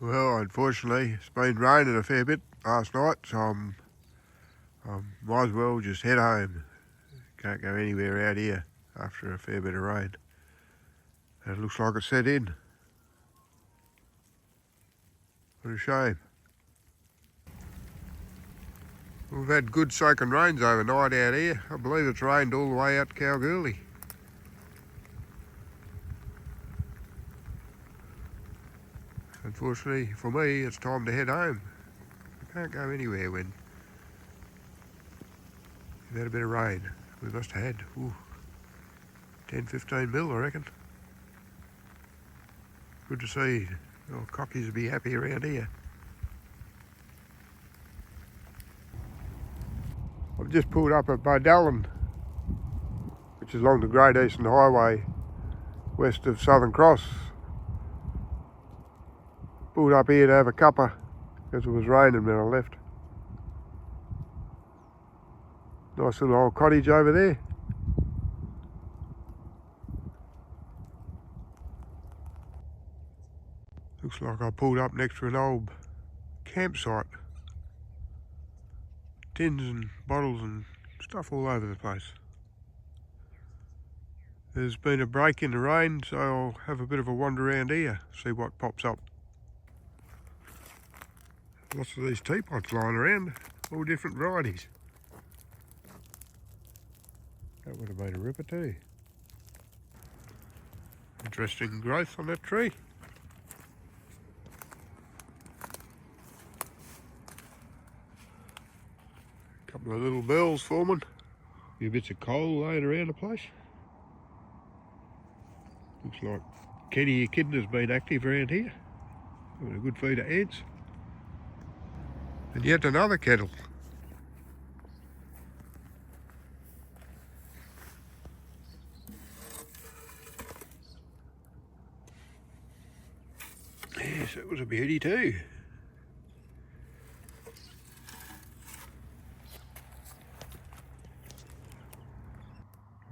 Well, unfortunately, it's been raining a fair bit last night, so might as well just head home. Can't go anywhere out here after a fair bit of rain. And it looks like it's set in. What a shame. We've had good soaking rains overnight out here. I believe it's rained all the way out to Kalgoorlie. Unfortunately for me, it's time to head home. I can't go anywhere when we've had a bit of rain. We must have had 10-15 mil, I reckon. Good to see. Oh, cockies will be happy around here. I've just pulled up at Bodallin, which is along the Great Eastern Highway west of Southern Cross. Pulled up here to have a cuppa because it was raining when I left. Nice little old cottage over there. Looks like I pulled up next to an old campsite. Tins and bottles and stuff all over the place. There's been a break in the rain, so I'll have a bit of a wander around here, see what pops up. Lots of these teapots lying around, all different varieties. That would have made a ripper too. Interesting growth on that tree. A couple of little bells forming. A few bits of coal laying around the place. Looks like Kenny Echidna's been active around here. Having a good feed of ants. And yet another kettle. Yes, it was a beauty too.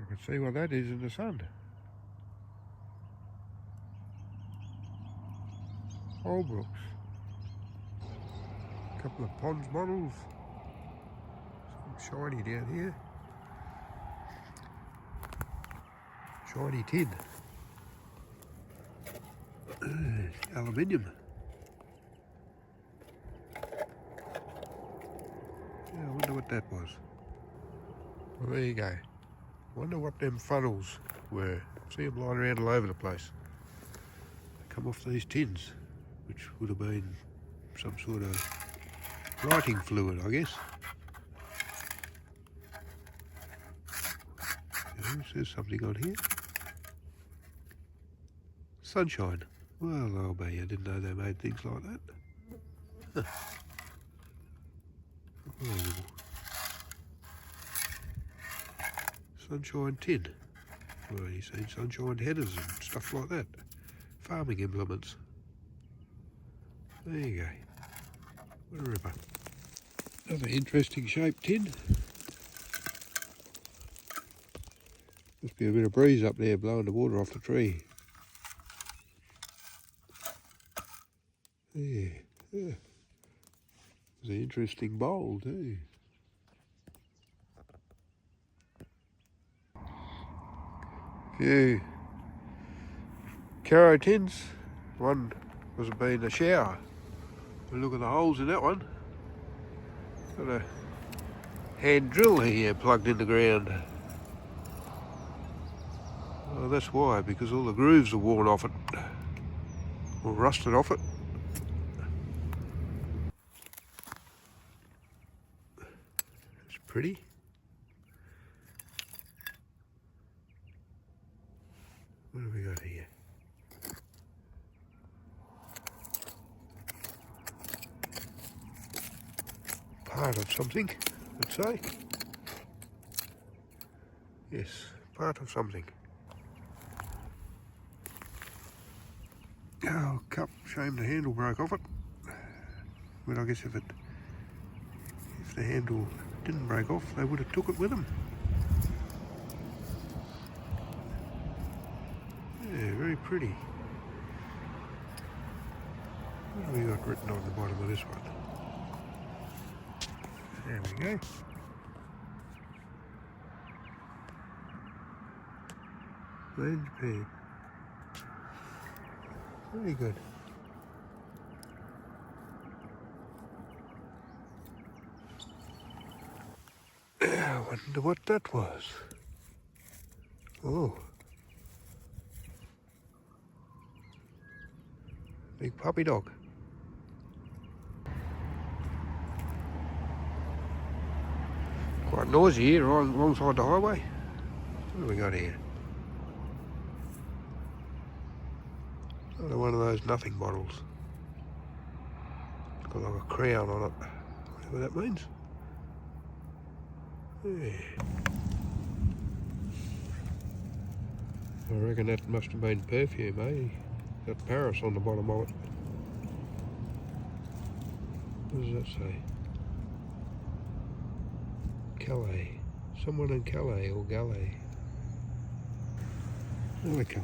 I can see what that is in the sun. Holbrooks. A couple of ponds models. Some shiny down here. Shiny tin. Aluminium. Yeah, I wonder what that was. Well, there you go. Wonder what them funnels were. See them lying around all over the place. They come off these tins, which would have been some sort of writing fluid, I guess. There's something on here. Sunshine. Well, I'll be. I didn't know they made things like that. Oh. Sunshine tin. Well, you've seen sunshine headers and stuff like that. Farming implements. There you go. What a ripper. Another interesting shaped tin. Must be a bit of breeze up there blowing the water off the tree. Yeah. It's an interesting bowl too. Few caro tins. One was being a shower. Look at the holes in that one. Got a hand drill here plugged in the ground. Well, that's why, because all the grooves are worn off it, or rusted off it. It's pretty. What have we got here? Part of something, let's say. Yes, part of something. Oh, cup, shame the handle broke off it. But I guess if the handle didn't break off, they would have took it with them. Yeah, very pretty. What have we got written on the bottom of this one? There we go. Flange pan. Very good. I wonder what that was. Oh. Big puppy dog. Quite noisy here alongside the highway. What have we got here? Another one of those nothing bottles. It's got like a crown on it. Whatever that means. Yeah. I reckon that must have been perfume, eh? Got Paris on the bottom of it. What does that say? Calais. Someone in Calais or Galais. Another cup.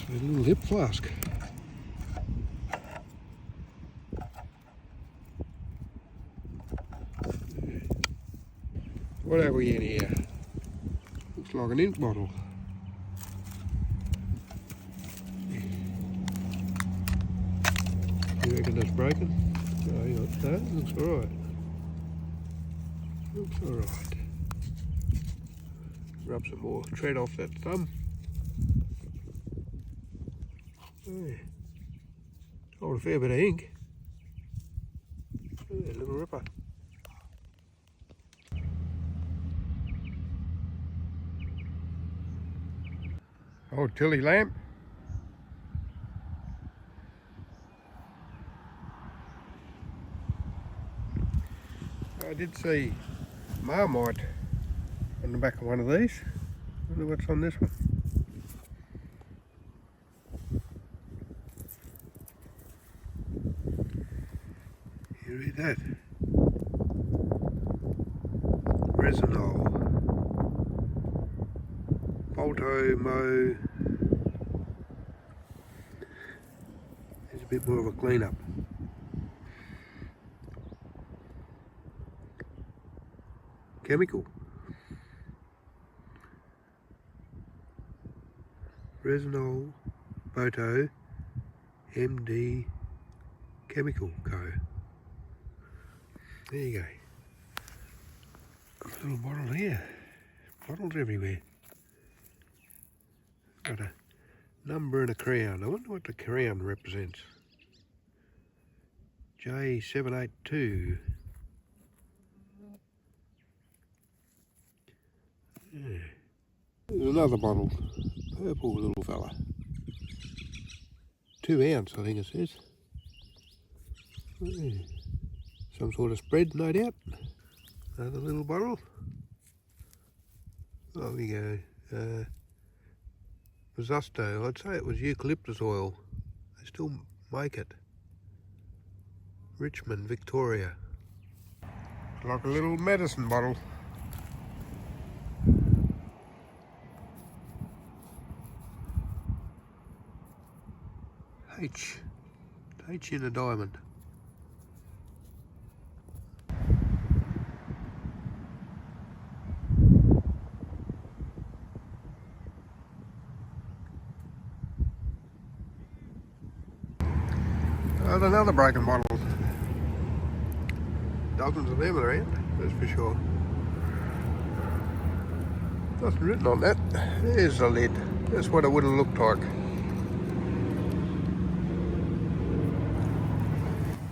A little hip flask. What have we in here? Looks like an ink bottle. You reckon that's broken? No, it looks alright. Looks alright. Rub some more tread off that thumb. Yeah. Hold a fair bit of ink. Yeah, little ripper. Old Tilly lamp. I did see Marmite on the back of one of these. Wonder what's on this one. You read that? Resinol. Mo. There's a bit more of a clean up. Chemical. Resinol, Boto, MD, Chemical Co. There you go. A little bottle here. Bottles everywhere. Got a number and a crown. I wonder what the crown represents. J782. Yeah. There's another bottle. Purple little fella. 2 ounce, I think it says. Yeah. Some sort of spread, no doubt. Another little bottle. Oh, we go. Zusto. I'd say it was eucalyptus oil. They still make it. Richmond, Victoria. It's like a little medicine bottle. H in a diamond. Oh, another broken bottle. Dozens of them around, that's for sure. Nothing written on that. There's the lid. That's what it would have looked like.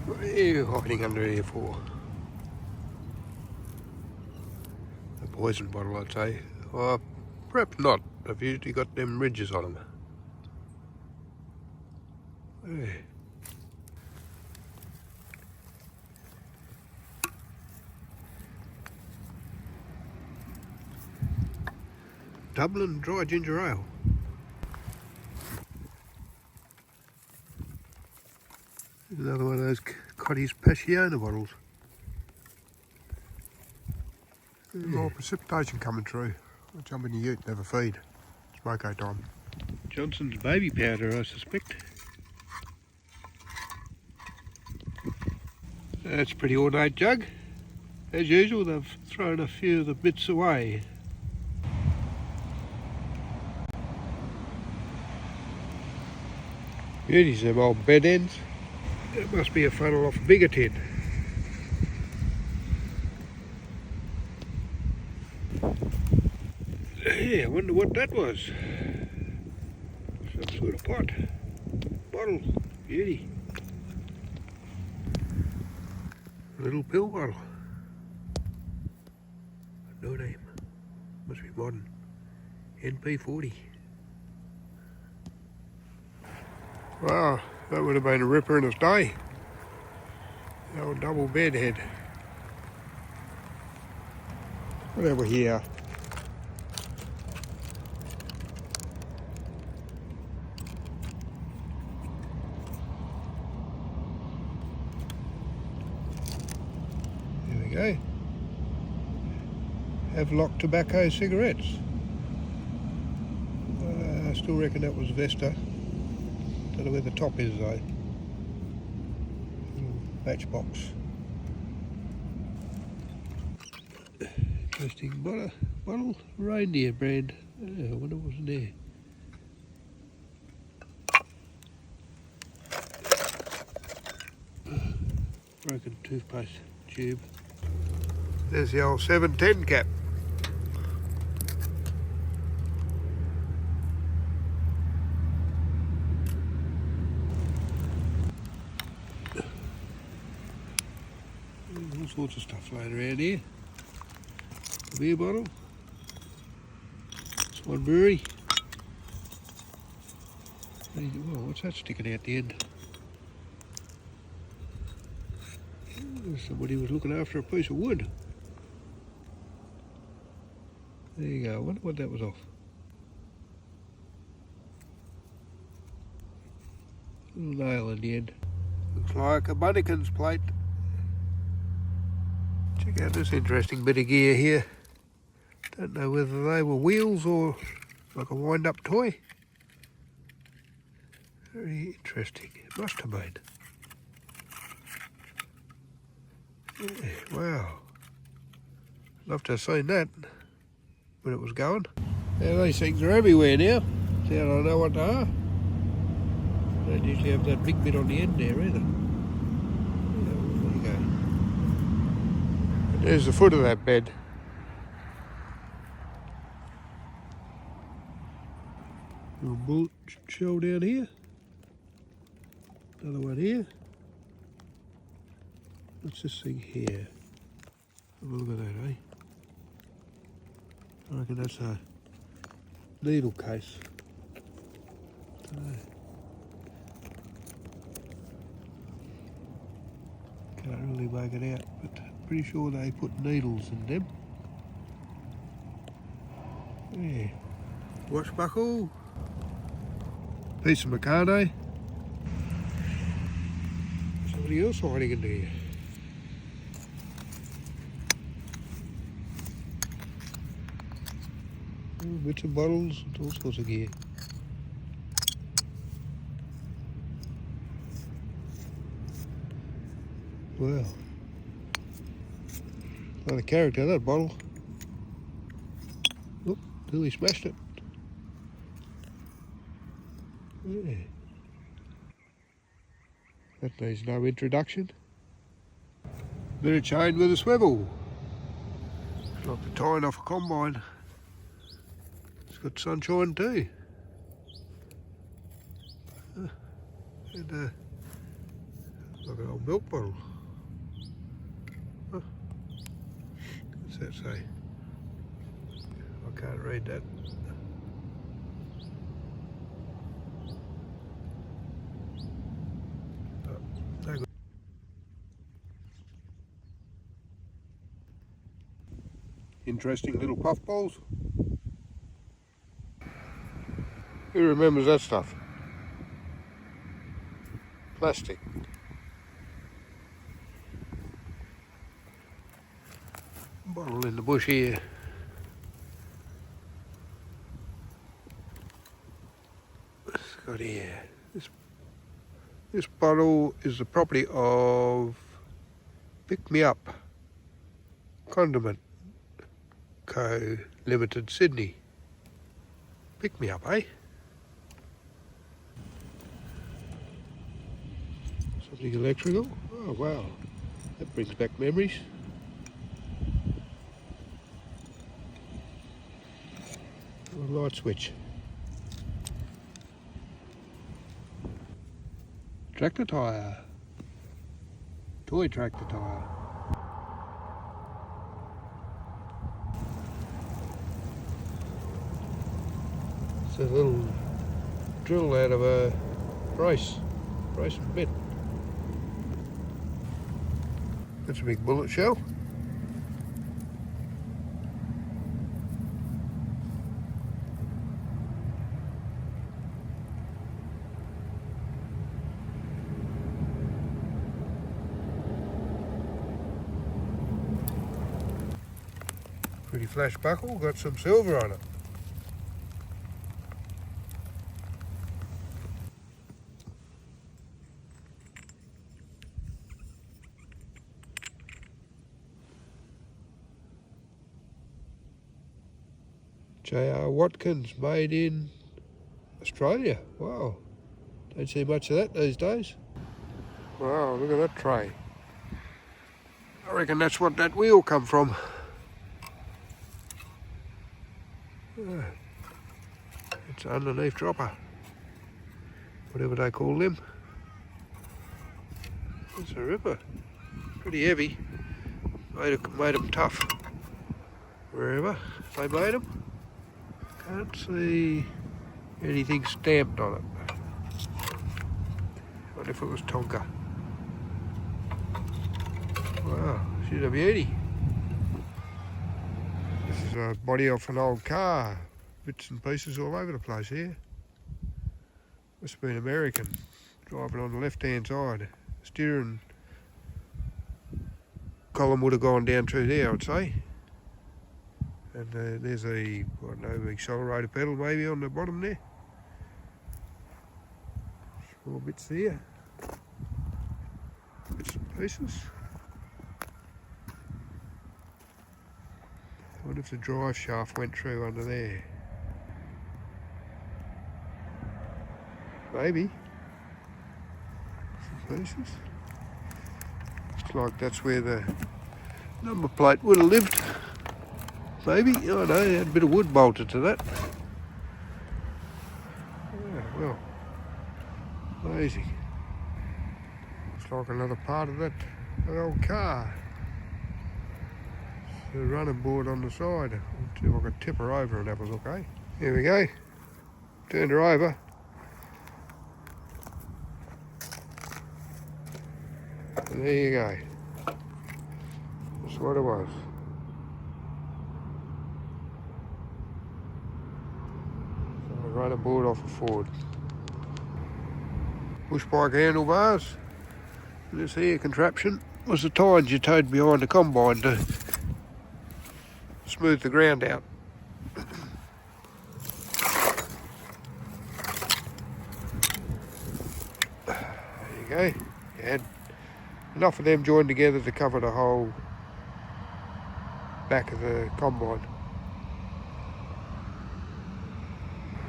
What are you hiding under here for? A poison bottle, I'd say. Or perhaps not. I've usually got them ridges on them. Yeah. Dublin dry ginger ale. Another one of those Cotty's Passiona bottles. There's more precipitation coming through. I'll jump in the ute and have a feed. It's moko time. Johnson's baby powder, I suspect. That's a pretty ornate jug. As usual, they've thrown a few of the bits away. Beauties, them old bed ends. It must be a funnel off a bigger tin. Yeah, I wonder what that was. Some sort of pot. Bottle. Beauty. Little pill bottle. No name. Must be modern. NP40. Wow, that would have been a ripper in its day. The old double bed head. What have we here? There we go. Havelock tobacco cigarettes. I still reckon that was Vesta. Don't know where the top is though. Little matchbox. Interesting bottle. Reindeer brand. I wonder what's in there. Broken toothpaste tube. There's the old 710 cap. All sorts of stuff floating around here. A beer bottle. Swan Brewery. Well, what's that sticking out the end? Somebody was looking after a piece of wood. There you go. I wonder what that was off. Little nail in the end. Looks like a Bunnikin's plate. Check out this interesting bit of gear here. Don't know whether they were wheels or like a wind-up toy. Very interesting. It must have been. Yeah, wow. Love to have seen that when it was going. Yeah, these things are everywhere now. See, I don't know what they are. They don't usually have that big bit on the end there either. There you go. And there's the foot of that bed. Little bullet shell down here. Another one here. What's this thing here? Have a look at that, eh? I reckon that's a needle case. Can't really make it out, but pretty sure they put needles in them. Yeah. Watch buckle. Piece of Mikado. Somebody else hiding in there. Bits of bottles and all sorts of gear. Well, not a character, that bottle. Oop, nearly smashed it. Yeah. That needs no introduction. Bit of chain with a swivel. Like the tying off a combine. It's got sunshine too. And like an old milk bottle. What's that say? I can't read that. No good. Interesting little puffballs. Who remembers that stuff? Plastic. Bottle in the bush here. What's it got here? This bottle is the property of Pick Me Up Condiment Co. Limited, Sydney. Pick me up, eh? Something electrical? Oh wow, that brings back memories. A light switch. Tractor tyre. Toy tractor tyre. It's a little drill out of a brace and bit. That's a big bullet shell. Pretty flash buckle, got some silver on it. J.R. Watkins, made in Australia. Wow, don't see much of that these days. Wow, look at that tray. I reckon that's what that wheel come from. Yeah. It's an underneath dropper, whatever they call them. It's a ripper, pretty heavy. Made them tough wherever they made them. Can't see anything stamped on it. What if it was Tonka? Wow, she's a beauty. This is a body off an old car. Bits and pieces all over the place here. Must have been American. Driving on the left-hand side. Steering column would have gone down through there, I'd say. And there's a, I don't know, accelerator pedal maybe on the bottom there. Small bits there. Bits and pieces. I wonder if the drive shaft went through under there. Maybe. Some pieces. Looks like that's where the number plate would have lived. Maybe, I don't know, they had a bit of wood bolted to that. Yeah, well, amazing. Looks like another part of that old car. The running board on the side. Let's see if I can tip her over and have a look, eh? Here we go. Turned her over. And there you go. That's what it was. Running board off a Ford. Bush bike handlebars. This here contraption was the tines you towed behind the combine to smooth the ground out. There you go. You had enough of them joined together to cover the whole back of the combine.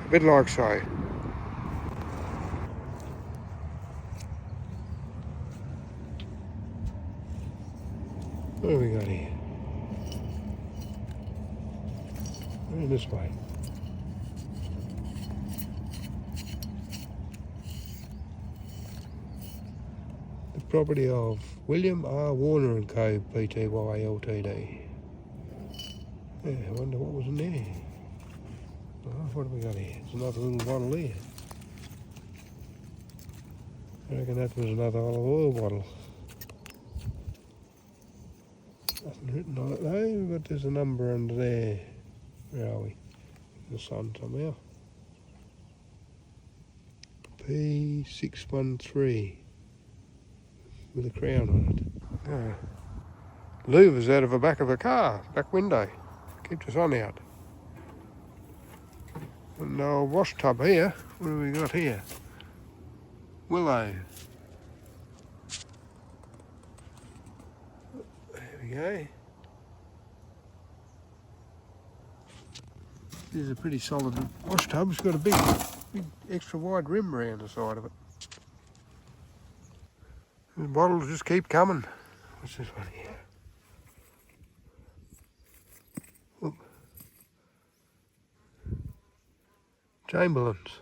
A bit like so. What have we got here? This way. The property of William R. Warner and Co. Pty Ltd. Yeah, I wonder what was in there. Oh, what have we got here? There's another little bottle there. I reckon that was another olive oil bottle. Nothing written on it though, but there's a number under there. Where are we? In the sun somehow. P613 with a crown on it. louvers out of the back of a car, back window. Keep the sun out. And our wash tub here. What have we got here? Willow. There we go. This is a pretty solid wash tub. It's got a big extra wide rim around the side of it. The bottles just keep coming. What's this one here? Look. Chamberlains.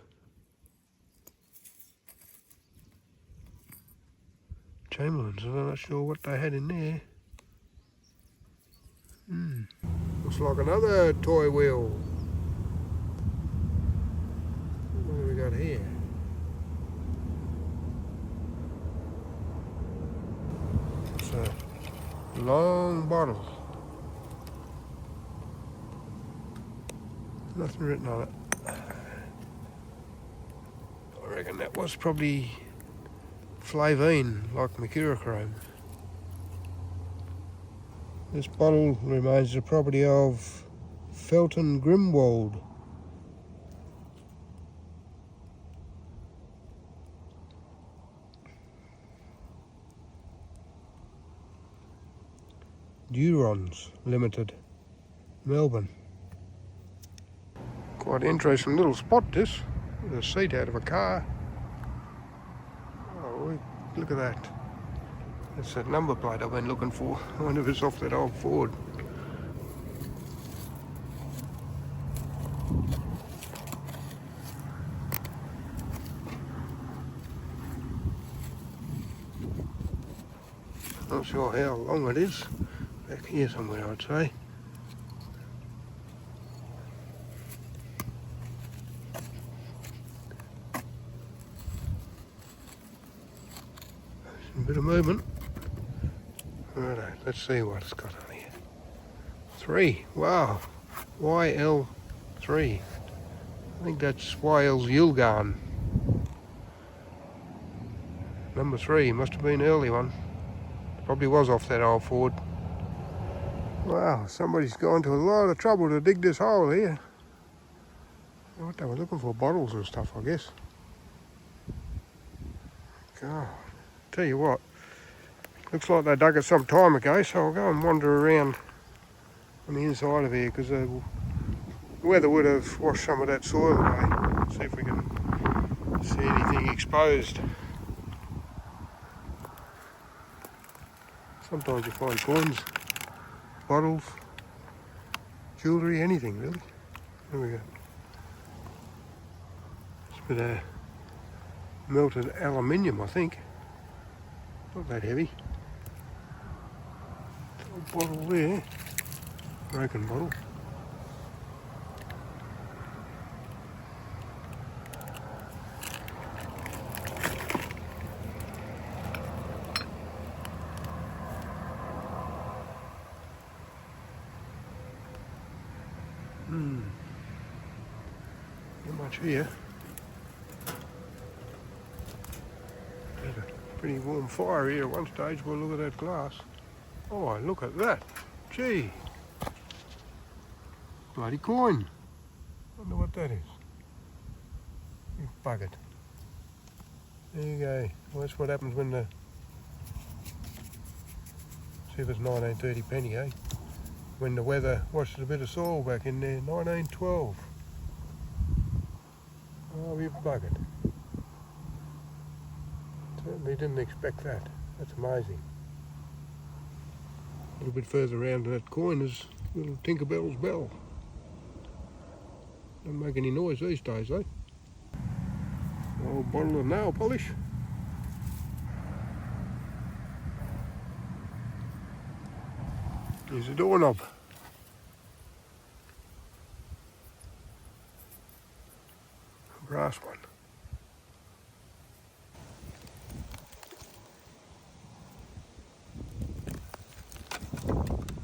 Chamberlains, I'm not sure what they had in there. Looks like another toy wheel. What have we got here? It's a long bottle. Nothing written on it. I reckon that was probably Flavine, like mercurochrome. This bottle remains the property of Felton Grimwald. Durons Limited, Melbourne. Quite interesting little spot this, with a seat out of a car. Oh, look at that. That's that number plate I've been looking for. I wonder if it's off that old Ford. Not sure how long it is. Back here somewhere, I'd say. A bit of movement. Righto, let's see what it's got on here. 3, wow. YL3. I think that's YL's Yulgarn. Number 3, must have been an early one. Probably was off that old Ford. Wow, somebody's gone to a lot of trouble to dig this hole here. What they were looking for, bottles and stuff, I guess. God, tell you what, looks like they dug it some time ago, so I'll go and wander around on the inside of here, because the weather would have washed some of that soil away. See if we can see anything exposed. Sometimes you find coins, bottles, jewellery, anything really. There we go. It's a bit of melted aluminium, I think. Not that heavy. Little bottle there. Broken bottle. Not much here. There's a pretty warm fire here at one stage. Well, look at that glass. Oh, look at that. Gee. Bloody coin. Wonder what that is. You buggered. There you go. Well, that's what happens when the... See if it's 1930 penny, eh? When the weather washes a bit of soil back in there. 1912. Oh, you buggered. Certainly didn't expect that. That's amazing. A little bit further around that coin is little Tinkerbell's bell. Don't make any noise these days, eh? Old bottle of nail polish. Here's a doorknob. A brass one.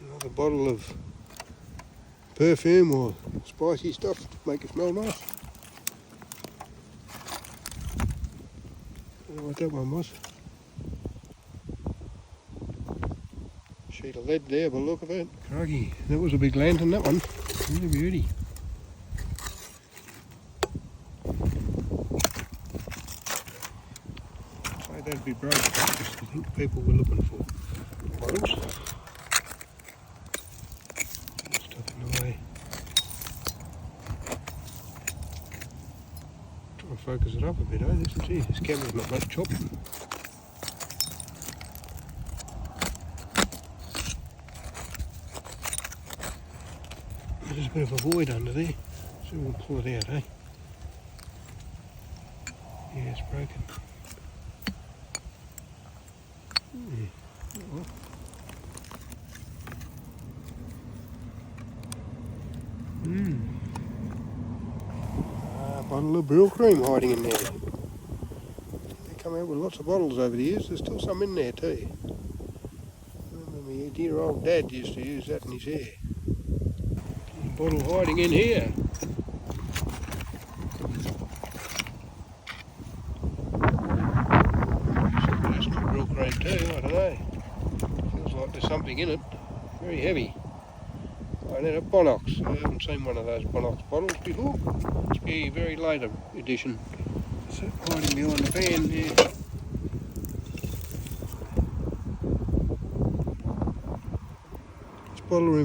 Another bottle of perfume or spicy stuff to make it smell nice. Don't know what that one was. sheet of lead there by the look of it. Crikey, that was a big lantern, that one. Really beauty. So that'd be broken, because I think people were looking for bottles. Stuff in the way. Try and focus it up a bit, eh? This camera's not much chop. There's a bit of a void under there, so we'll pull it out, eh? Yeah, it's broken. Bottle of Brill cream hiding in there. They come out with lots of bottles over the years. There's still some in there too. I remember my dear old dad used to use that in his hair. Bottle hiding in here. That's not real cream too, I don't know. Feels like there's something in it. Very heavy. Oh, and then a Bonox. I haven't seen one of those Bonox bottles before. Must be a very later edition. So hiding behind the van there. Bottle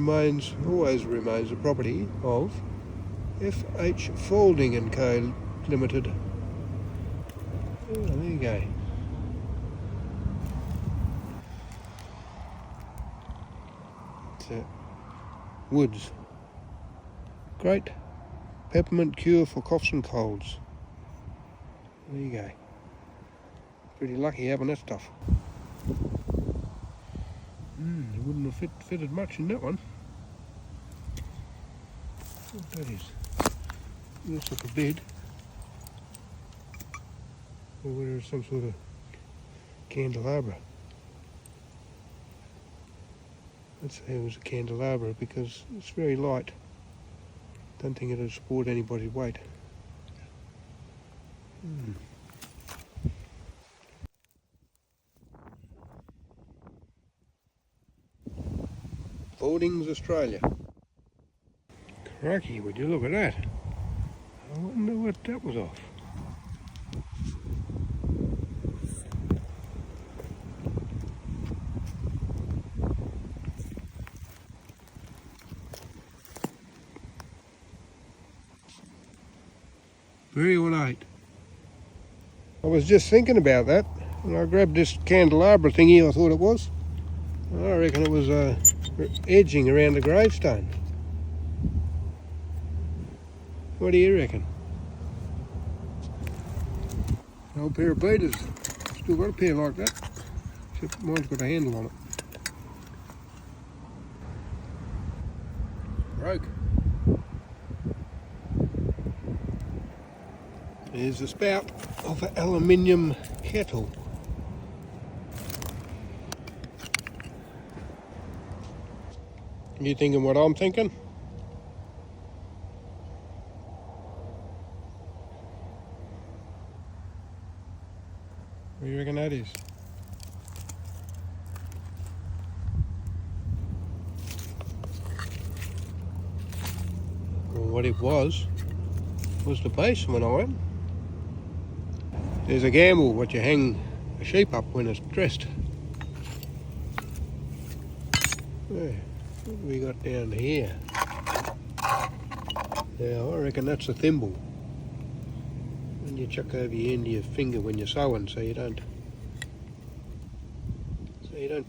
always remains the property of F.H. Folding & Co. Limited. Oh, there you go. It's Woods. Great peppermint cure for coughs and colds. There you go. Pretty lucky having that stuff. It wouldn't have fitted much in that one. What that is? Looks like a bed. Or whether it's some sort of candelabra. I'd say it was a candelabra because it's very light. Don't think it'll support anybody's weight. Foldings Australia. Crikey, would you look at that? I wonder what that was off. Very ornate. I was just thinking about that, and I grabbed this candelabra thingy, I thought it was. I reckon it was edging around the gravestone. What do you reckon? An old pair of beaters. Still got a pair like that, except mine's got a handle on it. Broke. There's the spout of an aluminium kettle. You thinking what I'm thinking? What do you reckon that is? Well, what it was the base of an iron. There's a gamble what you hang a sheep up when it's dressed. Yeah. What we got down here? Yeah, I reckon that's a thimble. And you chuck over your end of your finger when you're sewing so you don't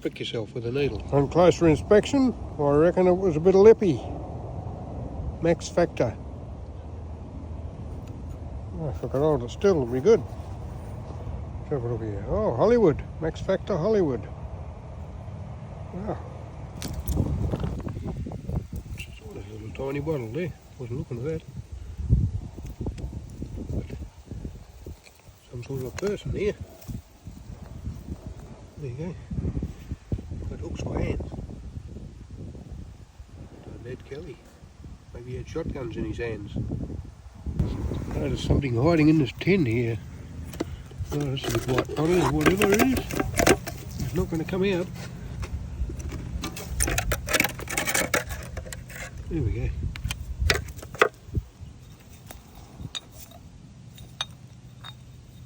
prick yourself with a needle. On closer inspection, I reckon it was a bit of lippy. Max Factor. Oh, if I could hold it still, it'll be good. Let's have a look here. Oh, Hollywood. Max Factor Hollywood. Wow. Tiny bottle there, wasn't looking at that. Some sort of a person here. There you go. Got hooks for hands. Ned Kelly. Maybe he had shotguns in his hands. Oh, there's something hiding in this tin here. Oh, that's a big white bottle or whatever it is. It's not going to come out. There we go.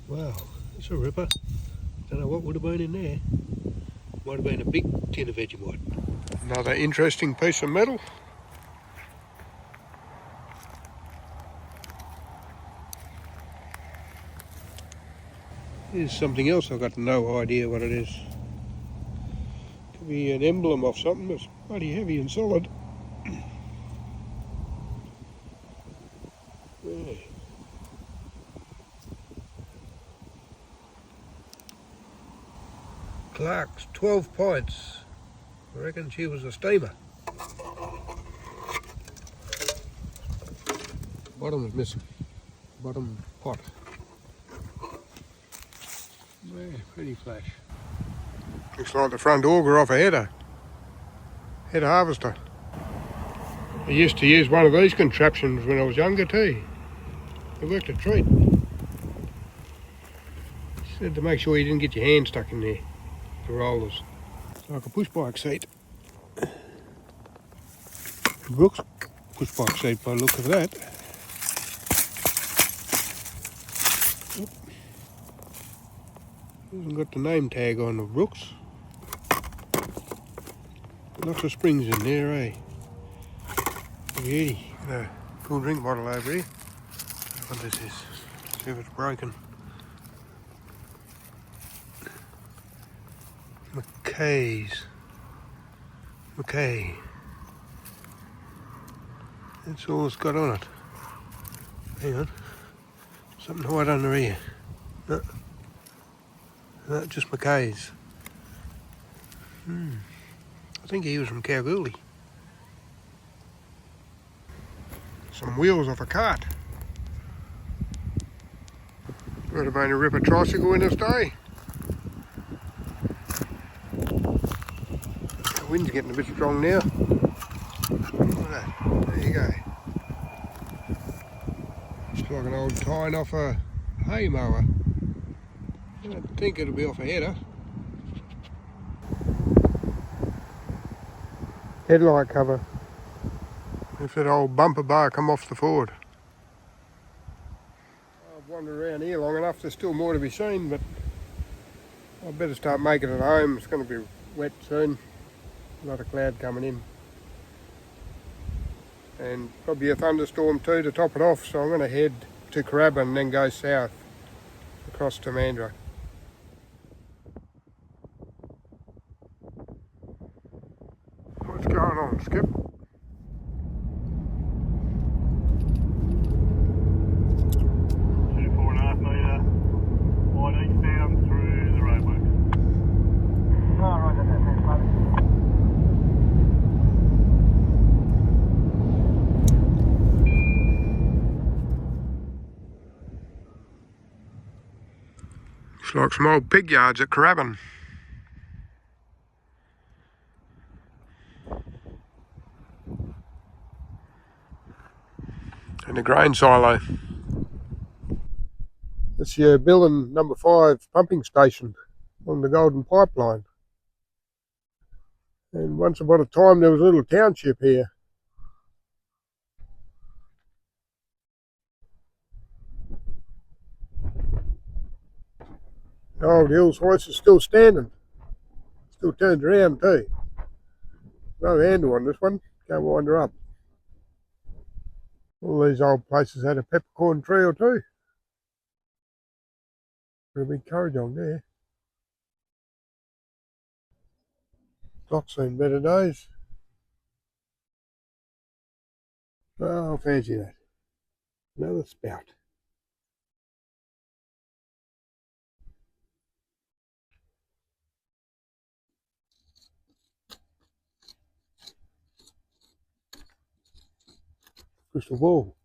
Wow, that's a ripper. Don't know what would have been in there. Might have been a big tin of Vegemite. Another interesting piece of metal. Here's something else I've got no idea what it is. Could be an emblem of something that's bloody heavy and solid. Yeah. Clark's 12 pints. I reckon she was a steamer. Bottom was missing. Bottom pot. Yeah, pretty flash. Looks like the front auger off a header harvester. I used to use one of these contraptions when I was younger too. It worked a treat. Said to make sure you didn't get your hand stuck in there, the rollers. It's like a push bike seat. Brooks push bike seat by the look of that. Hasn't got the name tag on the Brooks. Lots of springs in there, eh? Beauty. Got a cool drink bottle over here. What this is. See if it's broken. McKay. That's all it's got on it. Hang on. Something white under here. No, just McKay's. I think he was from Kalgoorlie. Some wheels off a cart. Would have been a ripper tricycle in its day. The wind's getting a bit strong now. Look at that. There you go. Looks like an old tine off a hay mower. I don't think it'll be off a header. Headlight cover. If that old bumper bar come off the Ford. I've wandered around here long enough, there's still more to be seen, but I better start making it home. It's going to be wet soon. A lot of cloud coming in. And probably a thunderstorm too to top it off, so I'm going to head to Carrabin and then go south across to Mandurah. What's going on, Skip? Looks like some old pig yards at Carrabin. And a grain silo. It's your Bodallin number 5 pumping station on the Golden Pipeline. And once upon a time there was a little township here. The old Hills hoist is still standing. Still turns around too. No handle on this one. Can't wind her up. All these old places had a peppercorn tree or two. Got a big courage on there. Block's seen better days. Oh, I'll fancy that. Another spout. Crystal ball.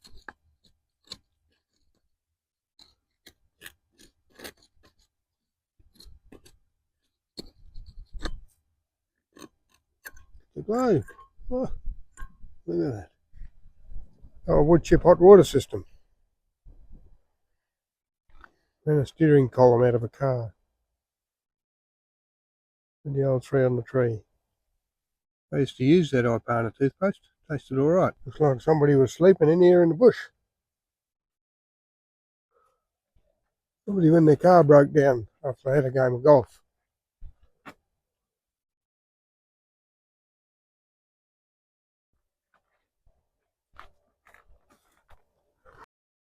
The globe. Oh, look at that. Oh, a wood chip hot water system. And a steering column out of a car. And the old tree on the tree. I used to use that Ipana toothpaste Tasted alright. Looks like somebody was sleeping in here in the bush. Somebody when their car broke down after they had a game of golf.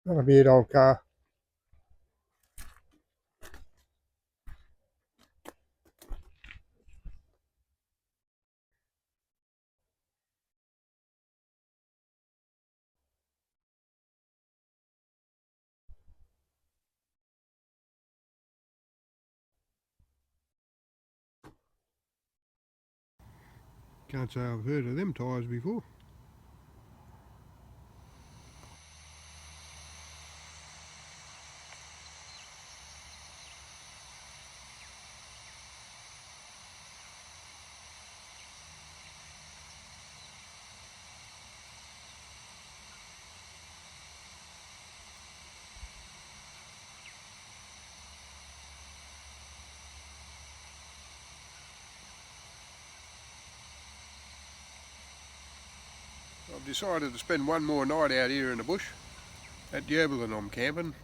Not a bad old car. Can't say I've heard of them tyres before. I've decided to spend one more night out here in the bush at Bodallin. I'm camping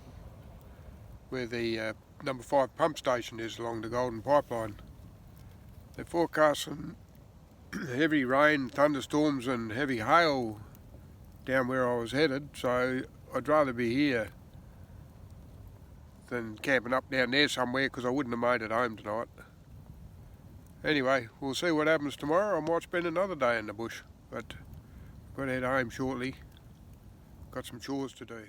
where the number 5 pump station is along the Golden Pipeline. They're forecasting heavy rain, thunderstorms and heavy hail down where I was headed, so I'd rather be here than camping up down there somewhere because I wouldn't have made it home tonight. Anyway, we'll see what happens tomorrow. I might spend another day in the bush, but I've got to head home shortly. Got some chores to do.